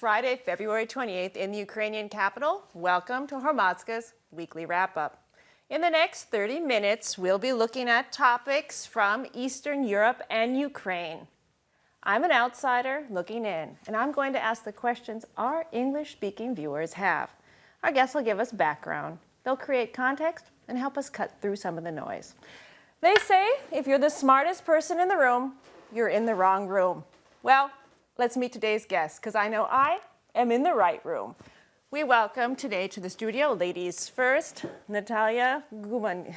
Friday, February 28th in the Ukrainian capital. Welcome to Hromadske's weekly wrap-up. In the next 30 minutes, we'll be looking at topics from Eastern Europe and Ukraine. I'm an outsider looking in, and I'm going to ask the questions our English-speaking viewers have. Our guests will give us background. They'll create context and help us cut through some of the noise. They say if you're the smartest person in the room, you're in the wrong room. Well, let's meet today's guests, because I know I am in the right room. We welcome today to the studio, ladies first, Nataliya Gumenyuk.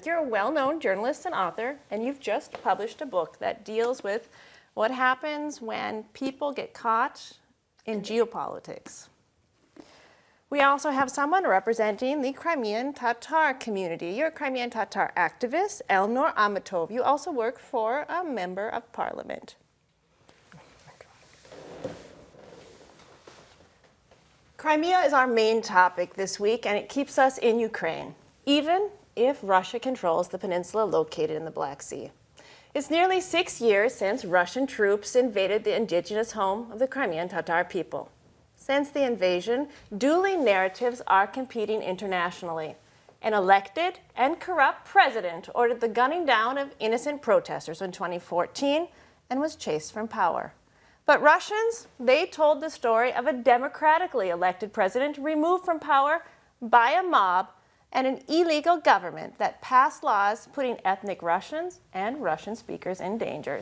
You're a well-known journalist and author, and you've just published a book that deals with what happens when people get caught in geopolitics. We also have someone representing the Crimean Tatar community. You're a Crimean Tatar activist, Elnur Ametov. You also work for a member of parliament. Crimea is our main topic this week, and it keeps us in Ukraine, even if Russia controls the peninsula located in the Black Sea. It's nearly 6 years since Russian troops invaded the indigenous home of the Crimean Tatar people. Since the invasion, dueling narratives are competing internationally. An elected and corrupt president ordered the gunning down of innocent protesters in 2014 and was chased from power. But Russians, they told the story of a democratically elected president removed from power by a mob and an illegal government that passed laws putting ethnic Russians and Russian speakers in danger.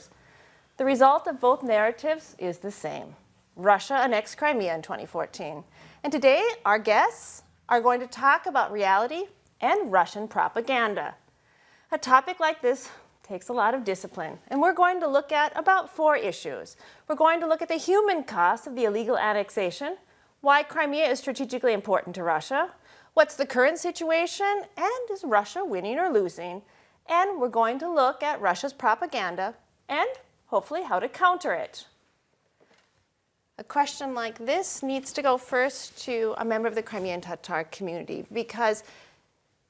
The result of both narratives is the same. Russia annexed Crimea in 2014. And today, our guests are going to talk about reality and Russian propaganda. A topic like this takes a lot of discipline, and we're going to look at about 4 issues. We're going to look at the human cost of the illegal annexation, why Crimea is strategically important to Russia, what's the current situation, and is Russia winning or losing? And we're going to look at Russia's propaganda and hopefully how to counter it. A question like this needs to go first to a member of the Crimean Tatar community, because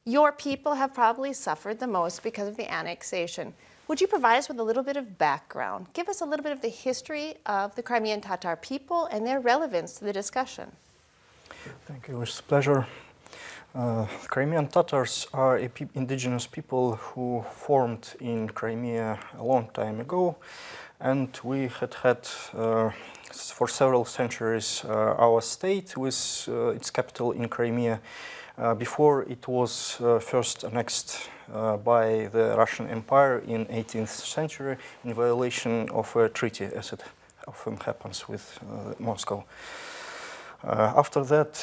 your people have probably suffered the most because of the annexation. Would you provide us with a little bit of background? Give us a little bit of the history of the Crimean Tatar people and their relevance to the discussion. Thank you. It's a pleasure. Crimean Tatars are indigenous people who formed in Crimea a long time ago, and we had for several centuries our state with its capital in Crimea before it was first annexed by the Russian Empire in 18th century in violation of a treaty, as it often happens with Moscow. After that,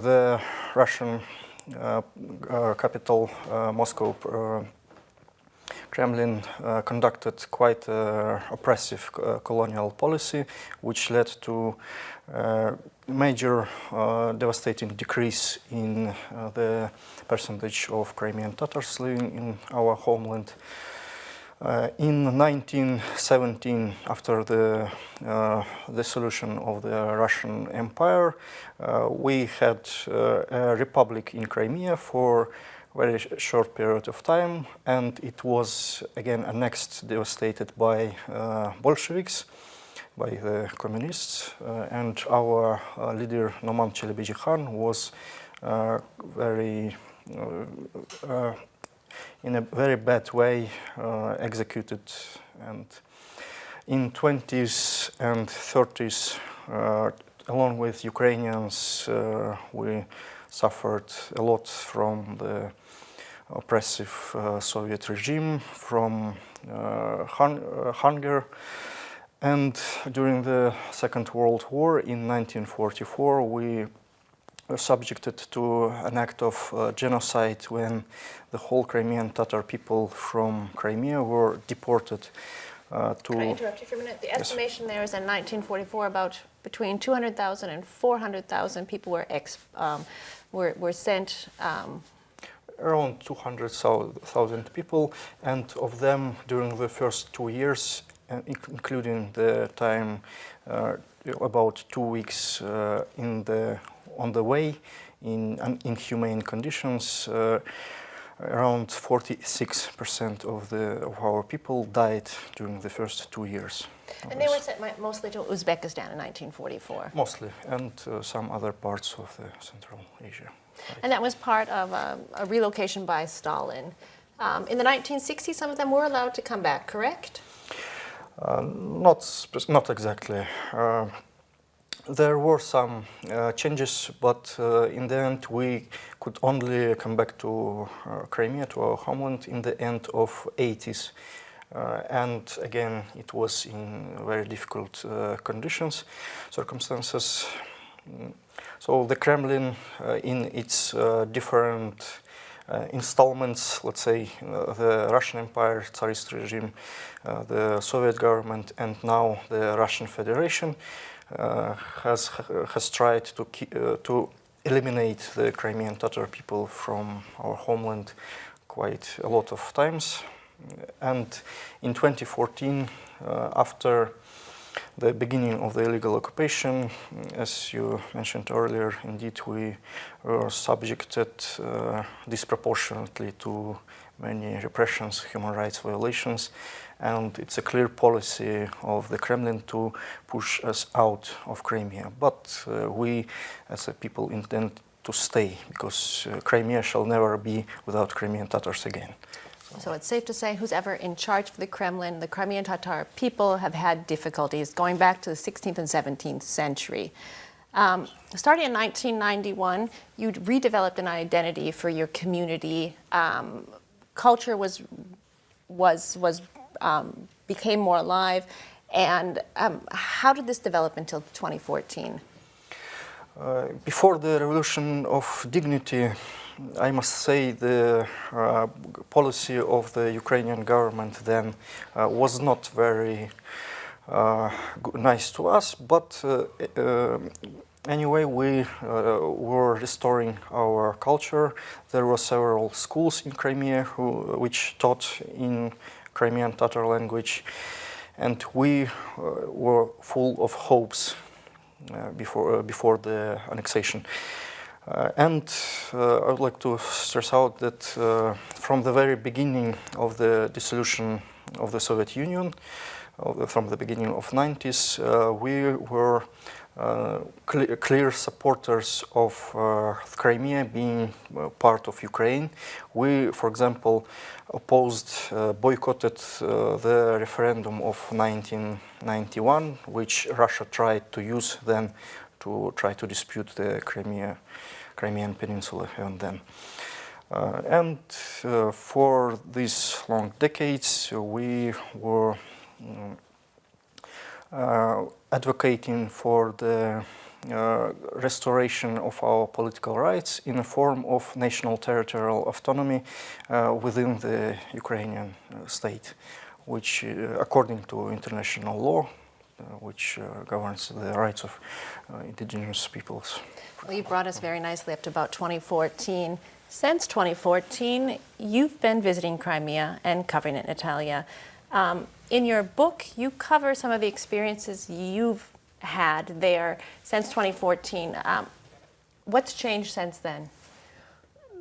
the Russian capital, Moscow, Kremlin conducted quite oppressive colonial policy, which led to major devastating decrease in the percentage of Crimean Tatars living in our homeland. In 1917, after the dissolution of the Russian Empire, we had a republic in Crimea for very short period of time, and it was again annexed, devastated by Bolsheviks, by the communists, and our leader Noman Chelebiji-Khan was in a very bad way executed. And in 20s and 30s, along with Ukrainians, we suffered a lot from the oppressive Soviet regime, from hunger. And during the Second World War in 1944, we were subjected to an act of genocide when the whole Crimean Tatar people from Crimea were deported to... Can I interrupt you for a minute? The estimation there is in 1944 about between 200,000 and 400,000 people were sent. Around 200,000 people, and of them during the first 2 years, including the time about 2 weeks on the way in inhumane conditions, around 46% of our people died during the first 2 years. And they were sent mostly to Uzbekistan in 1944. Mostly, and some other parts of the Central Asia. Right. And that was part of a relocation by Stalin. In the 1960s, some of them were allowed to come back, correct? Not exactly. There were some changes, but in the end we could only come back to Crimea, to our homeland, in the end of 80s. And again, it was in very difficult circumstances. So the Kremlin, in its different installments, let's say the Russian Empire, Tsarist regime, the Soviet government, and now the Russian Federation, has tried to eliminate the Crimean Tatar people from our homeland quite a lot of times. And in 2014, after the beginning of the illegal occupation, as you mentioned earlier, indeed we were subjected disproportionately to many repressions, human rights violations, and it's a clear policy of the Kremlin to push us out of Crimea. But we, as a people, intend to stay, because Crimea shall never be without Crimean Tatars again. So it's safe to say who's ever in charge of the Kremlin, the Crimean Tatar people have had difficulties going back to the 16th and 17th century. Starting in 1991, you redeveloped an identity for your community. Culture became more alive. And how did this develop until 2014? Before the Revolution of Dignity, I must say the policy of the Ukrainian government then was not very nice to us, but anyway, we were restoring our culture. There were several schools in Crimea which taught in Crimean Tatar language, and we were full of hopes before the annexation. And I would like to stress out that from the very beginning of the dissolution of the Soviet Union, from the beginning of 90s, we were clear supporters of Crimea being part of Ukraine. We, for example, boycotted the referendum of 1991, which Russia tried to use then to try to dispute the Crimean peninsula even then. And for these long decades, we were advocating for the restoration of our political rights in a form of national territorial autonomy within the Ukrainian state, which, according to international law, which governs the rights of indigenous peoples. Well, you brought us very nicely up to about 2014. Since 2014, you've been visiting Crimea and covering it, Nataliya. In your book, you cover some of the experiences you've had there since 2014. What's changed since then?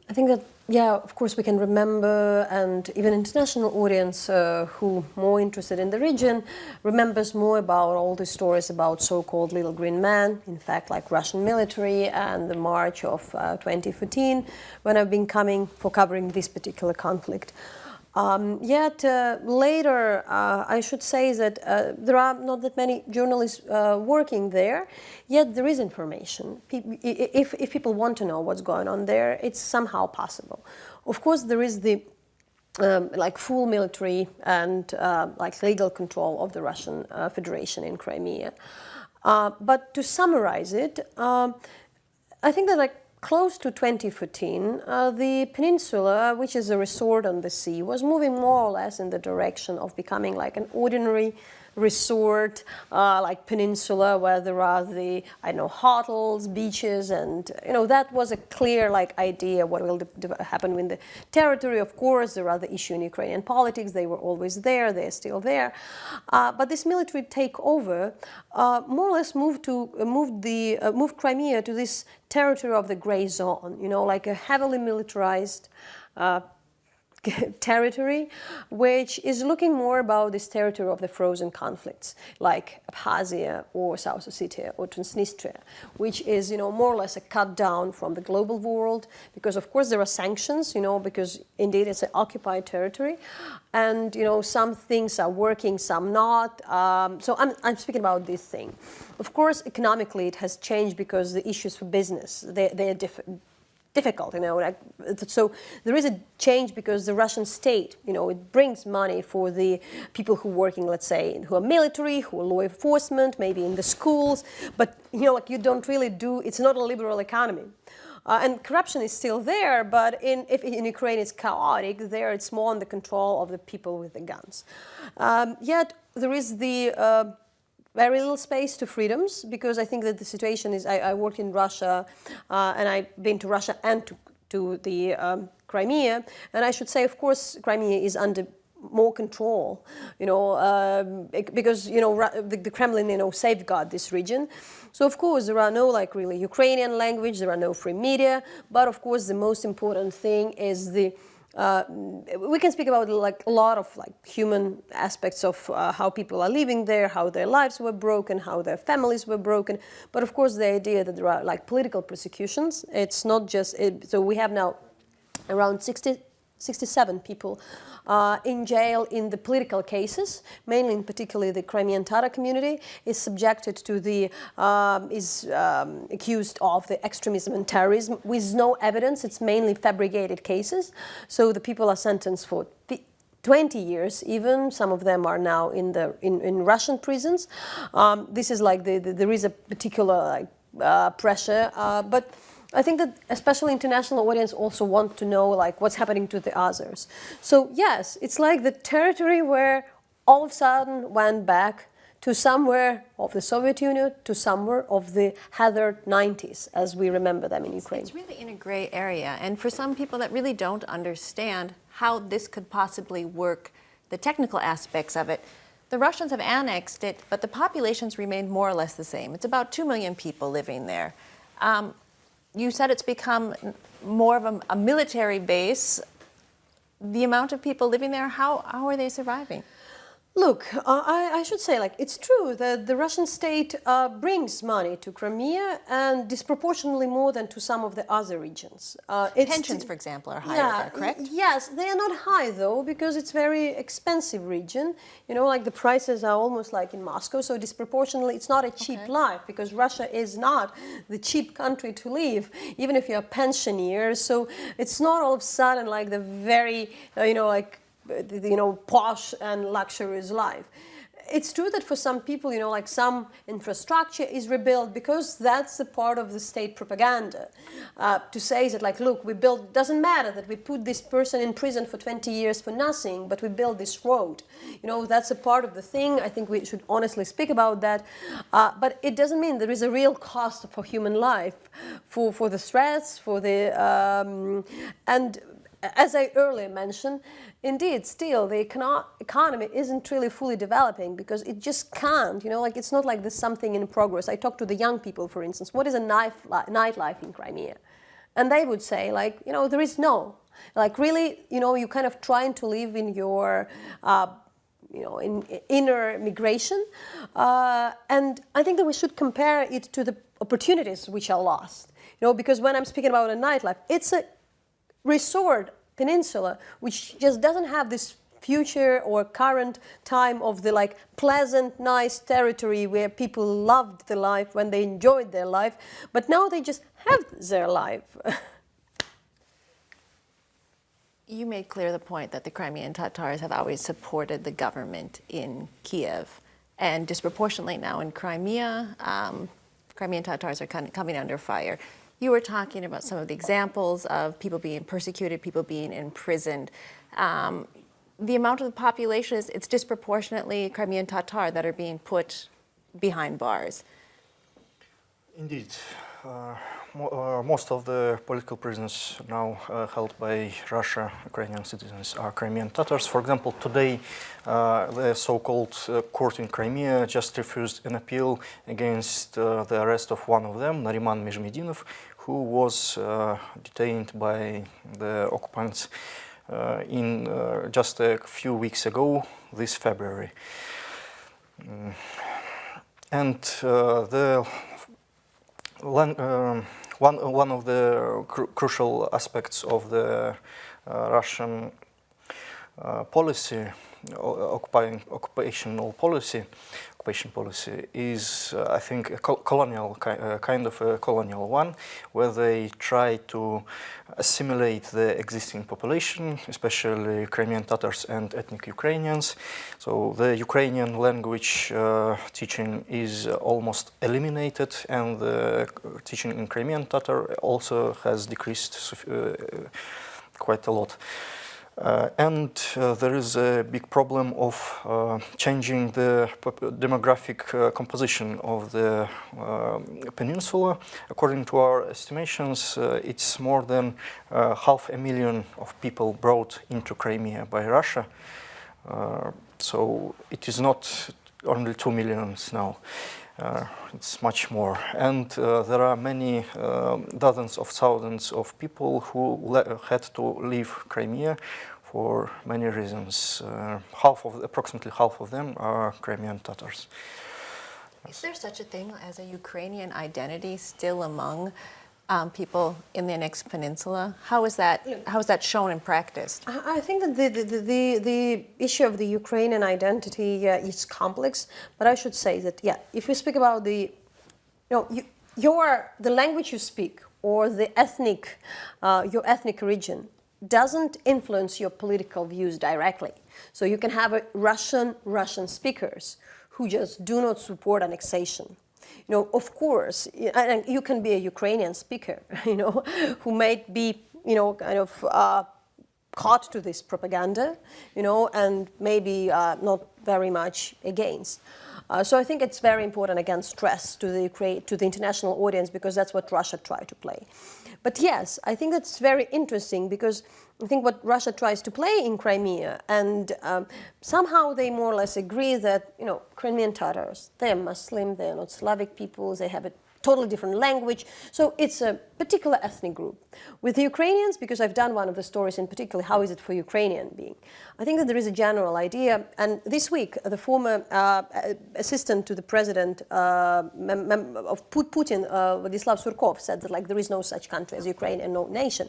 I think that, yeah, of course we can remember, and even international audience who more interested in the region remembers more about all the stories about so-called little green man, in fact like Russian military, and the March of 2014 when I've been coming for covering this particular conflict. Yet later, I should say that there are not that many journalists working there, yet there is information. If people want to know what's going on there, it's somehow possible. Of course, there is the like full military and like legal control of the Russian Federation in Crimea. But to summarize it, I think that like close to 2014, the peninsula, which is a resort on the sea, was moving more or less in the direction of becoming like an ordinary resort, like peninsula, where there are the, I don't know, hotels, beaches, and, you know, that was a clear like idea what will happen with the territory. Of course, there are the issue in Ukrainian politics. They were always there. They're still there. But this military takeover more or less moved Crimea to this territory of the gray zone, you know, like a heavily militarized territory, which is looking more about this territory of the frozen conflicts, like Abkhazia or South Ossetia or Transnistria, which is, more or less a cut down from the global world, because of course there are sanctions, because indeed it's an occupied territory, and some things are working, some not. So I'm speaking about this thing. Of course, economically it has changed because the issues for business, they're difficult, so there is a change because the Russian state, it brings money for the people who are working, let's say, who are military, who are law enforcement, maybe in the schools, but you don't really it's not a liberal economy. And corruption is still there, but if in Ukraine it's chaotic, there it's more under control of the people with the guns. Yet there is the very little space to freedoms, because I think that the situation is, I worked in Russia, and I've been to Russia and to the Crimea, and I should say, of course, Crimea is under more control, because, the Kremlin, safeguard this region. So, of course, there are no, really Ukrainian language, there are no free media, but, of course, the most important thing is we can speak about a lot of human aspects of how people are living there, how their lives were broken, how their families were broken. But of course, the idea that there are political persecutions, it's not just so we have now around 67 people in jail in the political cases, mainly in particularly the Crimean Tatar community is subjected to is accused of the extremism and terrorism with no evidence. It's mainly fabricated cases. So the people are sentenced for 20 years even. Some of them are now in Russian prisons. This is there is a particular pressure, but I think that especially international audience also want to know what's happening to the others. So yes, it's like the territory where all of a sudden went back to somewhere of the Soviet Union, to somewhere of the hazard 90s, as we remember them in Ukraine. It's really in a gray area. And for some people that really don't understand how this could possibly work, the technical aspects of it, the Russians have annexed it, but the populations remained more or less the same. It's about 2 million people living there. You said it's become more of a military base. The amount of people living there, how are they surviving? Look, I should say, it's true that the Russian state brings money to Crimea, and disproportionately more than to some of the other regions. Pensions, for example, are higher there, correct? Yes, they are not high, though, because it's a very expensive region. The prices are almost like in Moscow, so disproportionately it's not a cheap life, because Russia is not the cheap country to live, even if you're a pensioner. So it's not all of a sudden the very, posh and luxurious life. It's true that for some people, some infrastructure is rebuilt, because that's a part of the state propaganda. To say that, look, we built, doesn't matter that we put this person in prison for 20 years for nothing, but we built this road. That's a part of the thing. I think we should honestly speak about that. But it doesn't mean there is a real cost for human life, for the threats, for the, and as I earlier mentioned, indeed, still, the economy isn't really fully developing, because it just can't, it's not like there's something in progress. I talked to the young people, for instance, what is a nightlife in Crimea? And they would say, there is no. Really, you kind of trying to live in your, in inner migration. And I think that we should compare it to the opportunities which are lost. Because when I'm speaking about a nightlife, it's a resort peninsula which just doesn't have this future or current time of the pleasant, nice territory where people loved the life when they enjoyed their life, but now they just have their life. You made clear the point that the Crimean Tatars have always supported the government in Kiev, and disproportionately now in Crimea, Crimean Tatars are coming under fire. You were talking about some of the examples of people being persecuted, people being imprisoned. The amount of the population it's disproportionately Crimean Tatar that are being put behind bars. Indeed. Most of the political prisoners now held by Russia, Ukrainian citizens, are Crimean Tatars. For example, today the so-called court in Crimea just refused an appeal against the arrest of one of them, Nariman Mejmedinov, who was detained by the occupants in just a few weeks ago, this February. And one of the crucial aspects of the Russian policy, occupation policy, is, I think, a colonial kind of a colonial one, where they try to assimilate the existing population, especially Crimean Tatars and ethnic Ukrainians. So the Ukrainian language teaching is almost eliminated, and the teaching in Crimean Tatar also has decreased quite a lot. And there is a big problem of changing the demographic composition of the peninsula. According to our estimations, it's more than 500,000 of people brought into Crimea by Russia. So it is not only 2 million now. It's much more, and there are many dozens of thousands of people who had to leave Crimea for many reasons. Approximately half of them are Crimean Tatars. Is there such a thing as a Ukrainian identity still among people in the annexed peninsula? How is that shown and practiced? I think that the issue of the Ukrainian identity is complex, but I should say that, if we speak about the language you speak or the your ethnic region doesn't influence your political views directly. So you can have Russian speakers who just do not support annexation. Of course, and you can be a Ukrainian speaker, who may be, caught to this propaganda, and maybe not very much against. So I think it's very important, again, stress to the international audience, because that's what Russia tried to play. But yes, I think that's very interesting, because I think what Russia tries to play in Crimea, and somehow they more or less agree that, Crimean Tatars, they're Muslim, they're not Slavic peoples, they have a totally different language. So it's a particular ethnic group. With the Ukrainians, because I've done one of the stories in particular, how is it for Ukrainian being? I think that there is a general idea, and this week, the former assistant to the president of Putin, Vladislav Surkov, said that there is no such country as Ukraine and no nation.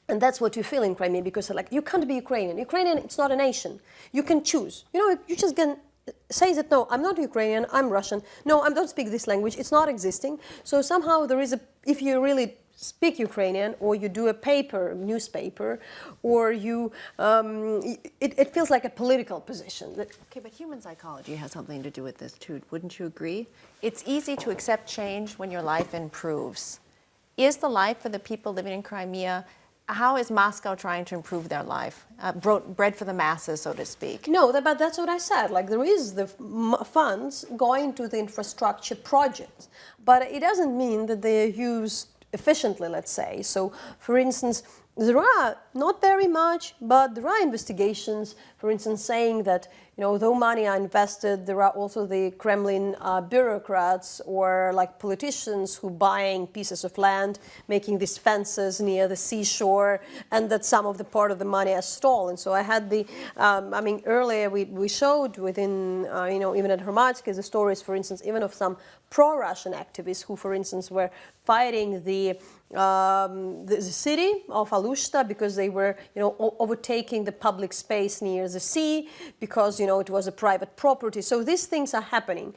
And that's what you feel in Crimea, because you can't be Ukrainian. Ukrainian, it's not a nation. You can choose. You just can say that, no, I'm not Ukrainian, I'm Russian. No, I don't speak this language, it's not existing. So somehow there is if you really speak Ukrainian, or you do a newspaper, or you, it feels like a political position. Okay, but human psychology has something to do with this too, wouldn't you agree? It's easy to accept change when your life improves. Is the life for the people living in Crimea, how is Moscow trying to improve their life? Bread for the masses, so to speak. No, but that's what I said. There is the funds going to the infrastructure projects, but it doesn't mean that they are used efficiently, let's say. So, for instance, there are not very much, but there are investigations, for instance, saying that, though money are invested, there are also the Kremlin bureaucrats or politicians who buying pieces of land, making these fences near the seashore, and that some of the part of the money is stolen. So I had earlier we showed within, even at Hromadske, the stories, for instance, even of some pro-Russian activists who, for instance, were fighting the city of Alushta because they were, overtaking the public space near the sea because, it was a private property. So these things are happening.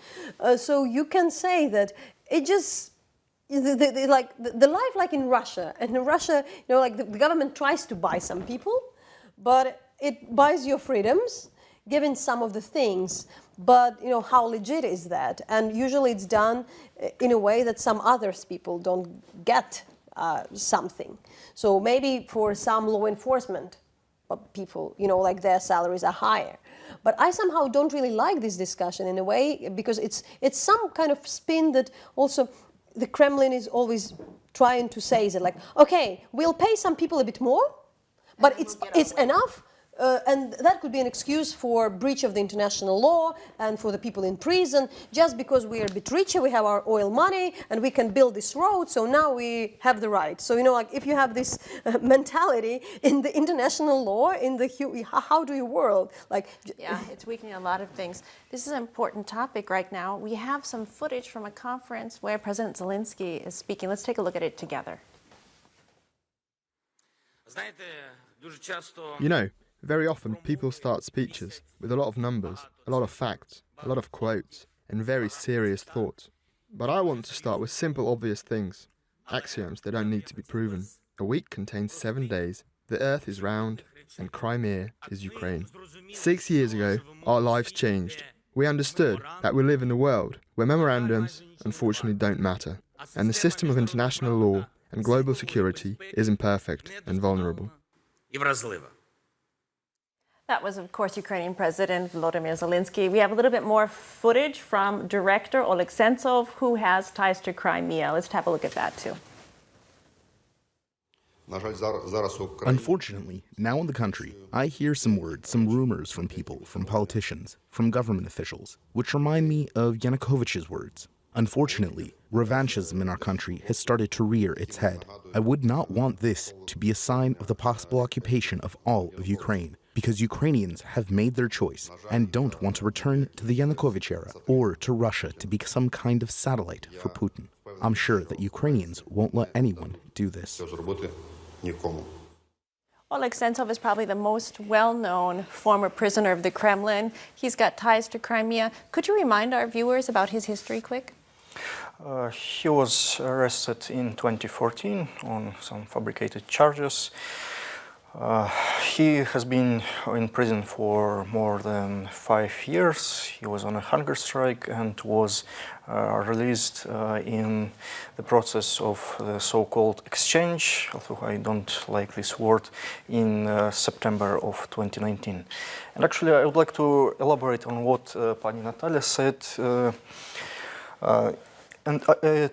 So you can say that it just, the life like in Russia, and in Russia, the government tries to buy some people, but it buys your freedoms, given some of the things. But, how legit is that? And usually it's done in a way that some others people don't get something. So maybe for some law enforcement people, their salaries are higher. But I somehow don't really like this discussion in a way, because it's some kind of spin that also the Kremlin is always trying to say, is it okay, we'll pay some people a bit more, but it's enough and that could be an excuse for breach of the international law and for the people in prison, just because we are a bit richer, we have our oil money, and we can build this road, so now we have the right. So, like, if you have this mentality in the international law, in the how do you world? Like, yeah, it's weakening a lot of things. This is an important topic right now. We have some footage from a conference where President Zelensky is speaking. Let's take a look at it together. You know, very often people start speeches with a lot of numbers, a lot of facts, a lot of quotes, and very serious thoughts. But I want to start with simple, obvious things, axioms that don't need to be proven. A week contains 7 days, the earth is round, and Crimea is Ukraine. 6 years ago, our lives changed. We understood that we live in a world where memorandums, unfortunately, don't matter, and the system of international law and global security is imperfect and vulnerable. That was, of course, Ukrainian President Volodymyr Zelensky. We have a little bit more footage from director Oleg Sentsov, who has ties to Crimea. Let's have a look at that, too. Unfortunately, now in the country, I hear some words, some rumors from people, from politicians, from government officials, which remind me of Yanukovych's words. Unfortunately, revanchism in our country has started to rear its head. I would not want this to be a sign of the possible occupation of all of Ukraine, because Ukrainians have made their choice and don't want to return to the Yanukovych era or to Russia to be some kind of satellite for Putin. I'm sure that Ukrainians won't let anyone do this. Oleg Sentsov is probably the most well-known former prisoner of the Kremlin. He's got ties to Crimea. Could you remind our viewers about his history, quick? He was arrested in 2014 on some fabricated charges. He has been in prison for more than 5 years. He was on a hunger strike and was released in the process of the so-called exchange, although I don't like this word, in September of 2019. And actually, I would like to elaborate on what Pani Natalia said. And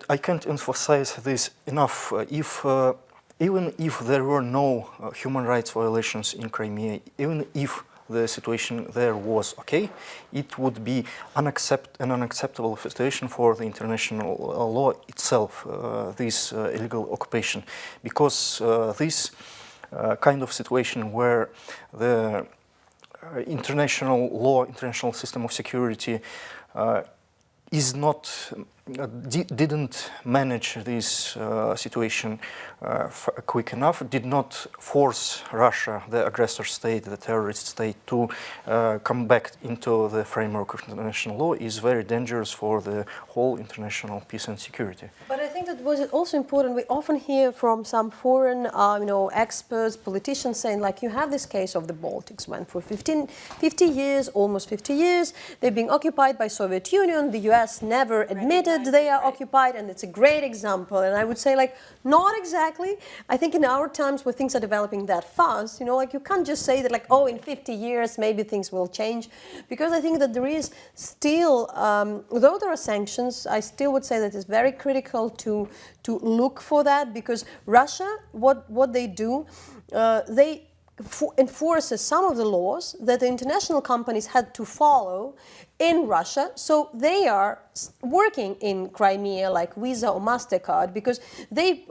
I can't emphasize this enough. Even if there were no human rights violations in Crimea, even if the situation there was okay, it would be an unacceptable situation for the international law itself, this illegal occupation, because this kind of situation where the international law, international system of security didn't manage this situation quick enough, did not force Russia, the aggressor state, the terrorist state, to come back into the framework of international law, is very dangerous for the whole international peace and security. But I think that was also important. We often hear from some foreign, experts, politicians saying, like, you have this case of the Baltics, when for 50 years, almost 50 years, they're being occupied by Soviet Union. The US never admitted they are occupied, and it's a great example. And I would say, like, not exactly. I think in our times where things are developing that fast, you can't just say that, like, oh, in 50 years maybe things will change, because I think that there is still, although there are sanctions, I still would say that it's very critical to look for that, because Russia, what they do, they enforces some of the laws that the international companies had to follow in Russia. So they are working in Crimea like Visa or MasterCard, because they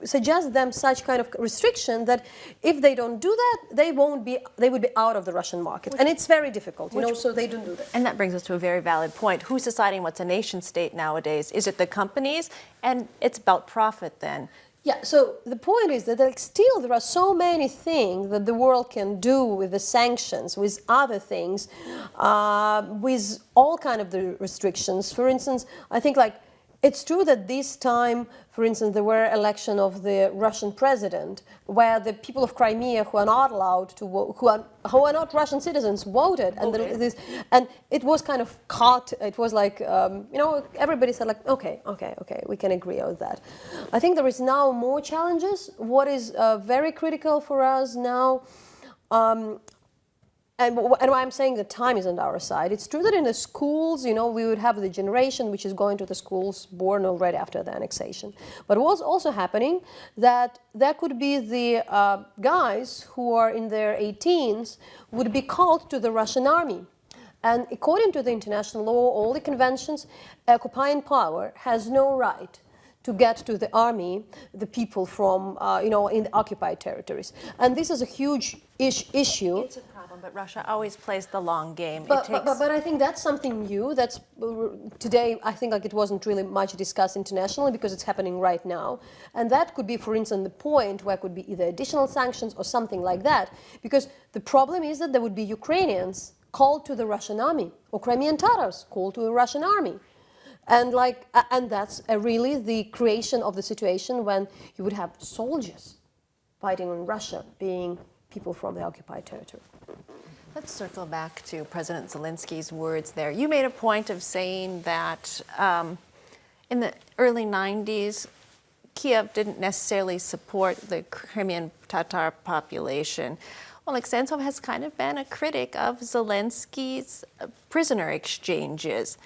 suggest them such kind of restriction that if they don't do that, they would be out of the Russian market. And it's very difficult, so they don't do that. And that brings us to a very valid point. Who's deciding what's a nation state nowadays? Is it the companies? And it's about profit then. Yeah, so the point is that still there are so many things that the world can do with the sanctions, with other things, with all kind of the restrictions. For instance, I think it's true that this time, for instance, there were election of the Russian president, where the people of Crimea who are not allowed to vote, who are not Russian citizens, voted, and it was kind of caught. It was like everybody said like, okay, we can agree on that. I think there is now more challenges. What is very critical for us now and why I'm saying that time is on our side, it's true that in the schools, we would have the generation which is going to the schools born already after the annexation. But what's also happening that there could be the guys who are in their 18s would be called to the Russian army. And according to the international law, all the conventions, occupying power has no right to get to the army, the people from, in the occupied territories. And this is a huge issue. It's a problem, but Russia always plays the long game. But I think that's something new. That's today, I think it wasn't really much discussed internationally because it's happening right now. And that could be, for instance, the point where could be either additional sanctions or something like that. Because the problem is that there would be Ukrainians called to the Russian army, or Crimean Tatars called to the Russian army. And that's really the creation of the situation when you would have soldiers fighting in Russia being people from the occupied territory. Let's circle back to President Zelensky's words there. You made a point of saying that in the early 90s, Kiev didn't necessarily support the Crimean Tatar population. Well, Alexensov has kind of been a critic of Zelensky's prisoner exchanges.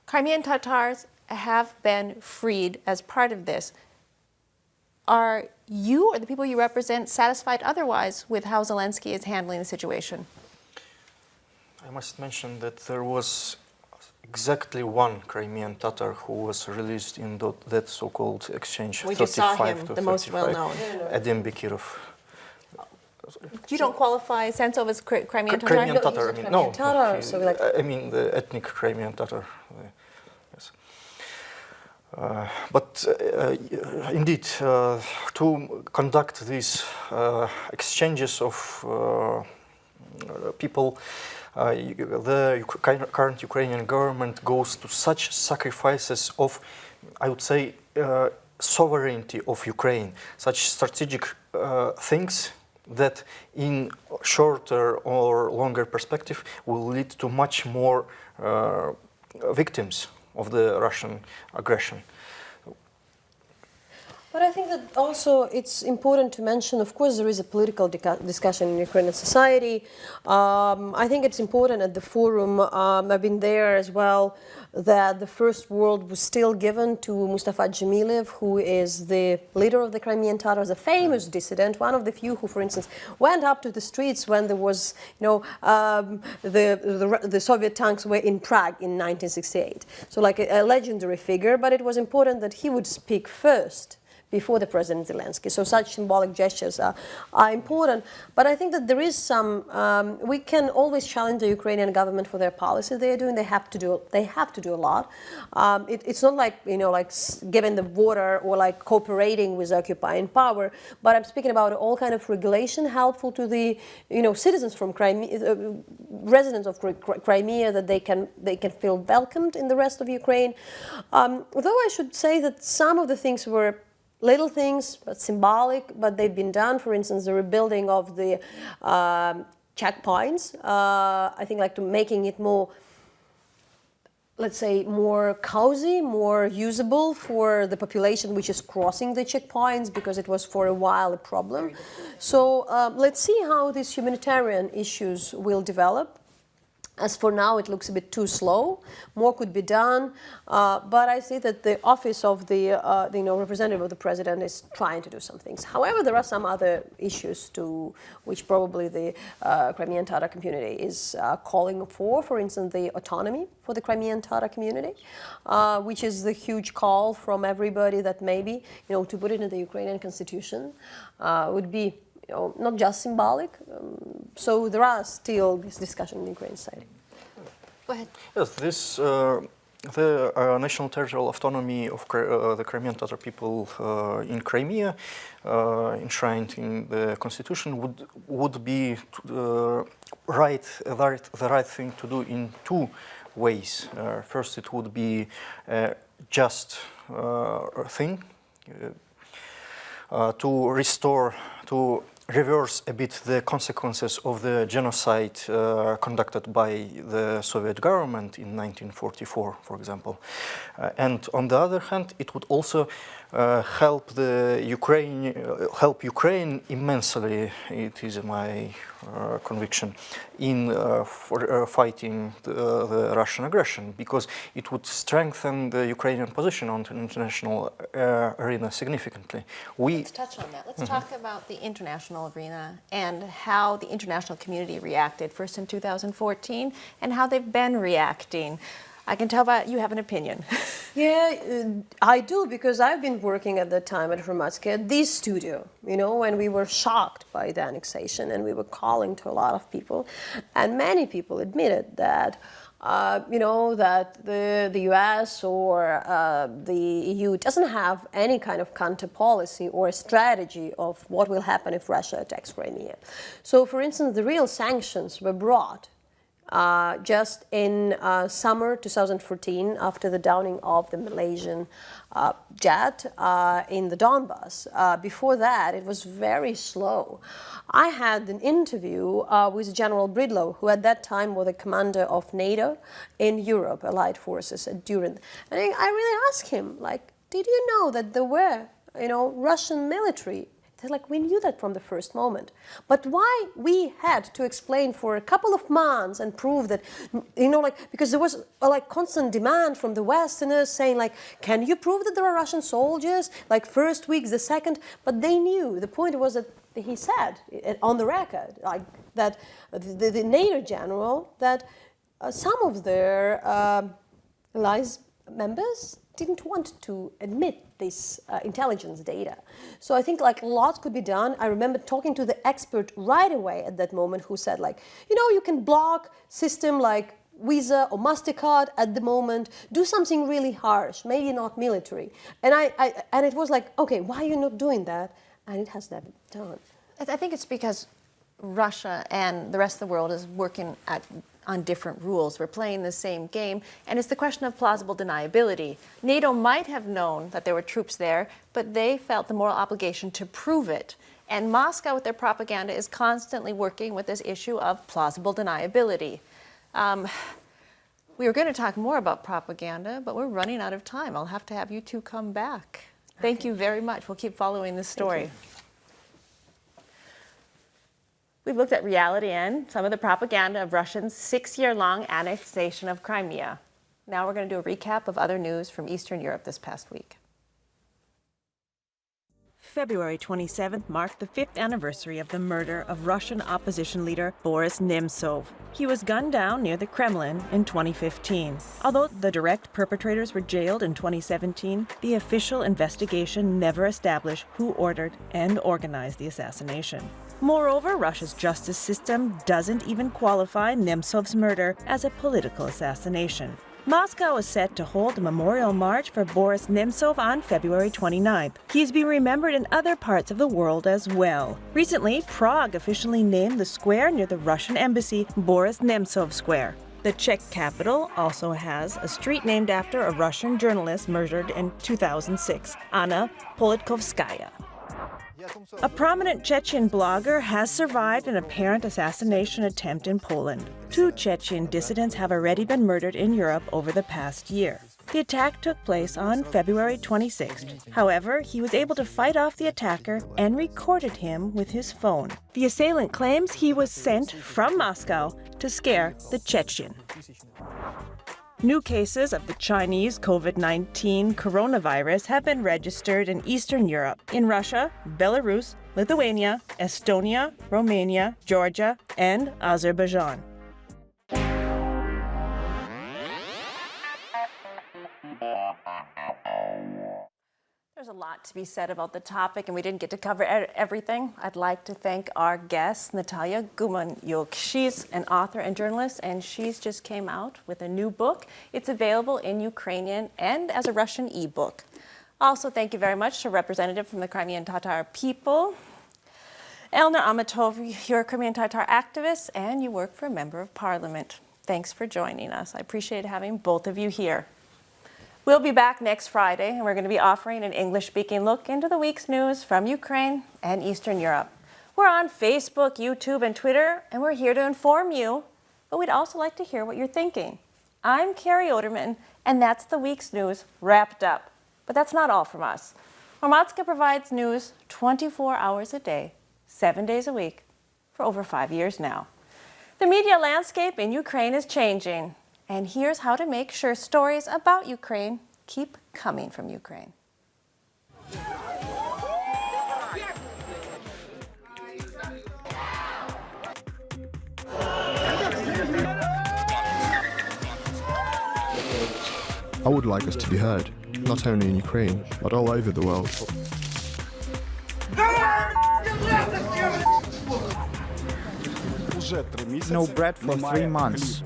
Crimean Tatars have been freed as part of this. Are you or the people you represent satisfied otherwise with how Zelensky is handling the situation? I must mention that there was exactly one Crimean Tatar who was released in that so-called exchange. We just saw 35 him, to the most 35, well-known. Adim Bekirov. You don't qualify Sentsov as Crimean Tatar? Crimean No, Tatar, he's a I mean, no. Crimean Tatar, so like- I mean the ethnic Crimean Tatar. Yes. But indeed, to conduct these exchanges of people, the current Ukrainian government goes to such sacrifices of, I would say, sovereignty of Ukraine, such strategic things that in shorter or longer perspective will lead to much more victims of the Russian aggression. But I think that also it's important to mention, of course, there is a political discussion in Ukrainian society. I think it's important at the forum, I've been there as well, that the first word was still given to Mustafa Dzhemilev, who is the leader of the Crimean Tatars, a famous dissident, one of the few who, for instance, went up to the streets when there was, the Soviet tanks were in Prague in 1968. So like a legendary figure, but it was important that he would speak first before the President Zelensky. So such symbolic gestures are important. But I think that there is some, we can always challenge the Ukrainian government for their policy they are doing. They have to do a lot. It's not like, like giving the water or like cooperating with occupying power, but I'm speaking about all kind of regulation helpful to the, citizens from Crimea, residents of Crimea, that they can feel welcomed in the rest of Ukraine. Although I should say that some of the things were little things, but symbolic, but they've been done. For instance, the rebuilding of the checkpoints, I think like to making it more, let's say, more cozy, more usable for the population which is crossing the checkpoints, because it was for a while a problem. So let's see how these humanitarian issues will develop. As for now, it looks a bit too slow. More could be done, but I see that the office of the representative of the president is trying to do some things. However, there are some other issues to which probably the Crimean Tatar community is calling for. For instance, the autonomy for the Crimean Tatar community, which is the huge call from everybody that maybe to put it in the Ukrainian constitution would be. Not just symbolic. So there are still this discussion in the Ukrainian side. Go ahead. Yes, the national territorial autonomy of the Crimean Tatar people in Crimea, enshrined in the constitution, would be the right thing to do in two ways. First, it would be a just thing to reverse a bit the consequences of the genocide conducted by the Soviet government in 1944, for example. And on the other hand, it would also help Ukraine immensely. It is my conviction in fighting the Russian aggression, because it would strengthen the Ukrainian position on the international arena significantly. Let's touch on that. Let's talk about the international arena and how the international community reacted, first in 2014, and how they've been reacting. I can tell by you have an opinion. Yeah, I do, because I've been working at that time at Hromadske, at this studio, you know, when we were shocked by the annexation, and we were calling to a lot of people, and many people admitted that, you know, that the US or the EU doesn't have any kind of counter policy or strategy of what will happen if Russia attacks Crimea. So, for instance, the real sanctions were brought just in summer 2014, after the downing of the Malaysian jet in the Donbass. Before that, it was very slow. I had an interview with General Bridlow, who at that time was the commander of NATO in Europe, Allied forces at Durand. And I really asked him, like, did you know that there were, you know, Russian military? They're like, we knew that from the first moment. But why we had to explain for a couple of months and prove that, you know, like, because there was like constant demand from the Westerners saying, like, can you prove that there are Russian soldiers? Like, first week, the second, but they knew. The point was that he said on the record, like, that the NATO general, that some of their allies members didn't want to admit this intelligence data. So I think like lots could be done. I remember talking to the expert right away at that moment who said, like, you know, you can block system like Visa or MasterCard at the moment, do something really harsh, maybe not military. And and it was like, okay, why are you not doing that? And it has never been done. I think it's because Russia and the rest of the world is working on different rules. We're playing the same game, and it's the question of plausible deniability. NATO might have known that there were troops there, but they felt the moral obligation to prove it. And Moscow, with their propaganda, is constantly working with this issue of plausible deniability. We were going to talk more about propaganda, but we're running out of time. I'll have to have you two come back. Thank you very much. We'll keep following this story. We've looked at reality and some of the propaganda of Russia's 6-year-long annexation of Crimea. Now we're going to do a recap of other news from Eastern Europe this past week. February 27th marked the 5th anniversary of the murder of Russian opposition leader Boris Nemtsov. He was gunned down near the Kremlin in 2015. Although the direct perpetrators were jailed in 2017, the official investigation never established who ordered and organized the assassination. Moreover, Russia's justice system doesn't even qualify Nemtsov's murder as a political assassination. Moscow is set to hold a memorial march for Boris Nemtsov on February 29th. He's being remembered in other parts of the world as well. Recently, Prague officially named the square near the Russian embassy Boris Nemtsov Square. The Czech capital also has a street named after a Russian journalist murdered in 2006, Anna Politkovskaya. A prominent Chechen blogger has survived an apparent assassination attempt in Poland. 2 Chechen dissidents have already been murdered in Europe over the past year. The attack took place on February 26th. However, he was able to fight off the attacker and recorded him with his phone. The assailant claims he was sent from Moscow to scare the Chechen. New cases of the Chinese COVID-19 coronavirus have been registered in Eastern Europe, in Russia, Belarus, Lithuania, Estonia, Romania, Georgia, and Azerbaijan. There's a lot to be said about the topic, and we didn't get to cover everything. I'd like to thank our guest, Nataliya Gumenyuk. She's an author and journalist, and she's just came out with a new book. It's available in Ukrainian and as a Russian ebook. Also, thank you very much to a representative from the Crimean Tatar people. Elnur Ametov, you're a Crimean Tatar activist, and you work for a member of parliament. Thanks for joining us. I appreciate having both of you here. We'll be back next Friday, and we're going to be offering an English-speaking look into the week's news from Ukraine and Eastern Europe. We're on Facebook, YouTube, and Twitter, and we're here to inform you, but we'd also like to hear what you're thinking. I'm Carrie Oderman, and that's the week's news wrapped up. But that's not all from us. Hromadske provides news 24 hours a day, 7 days a week, for over 5 years now. The media landscape in Ukraine is changing, and here's how to make sure stories about Ukraine keep coming from Ukraine. I would like us to be heard, not only in Ukraine, but all over the world. No bread for 3 months.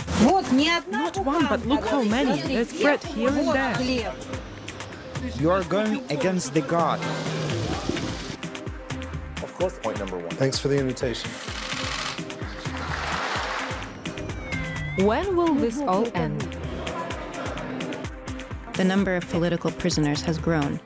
Not one, but look how many. There's bread here and there. You are going against the God. Of course, point number one. Thanks for the invitation. When will this all end? The number of political prisoners has grown,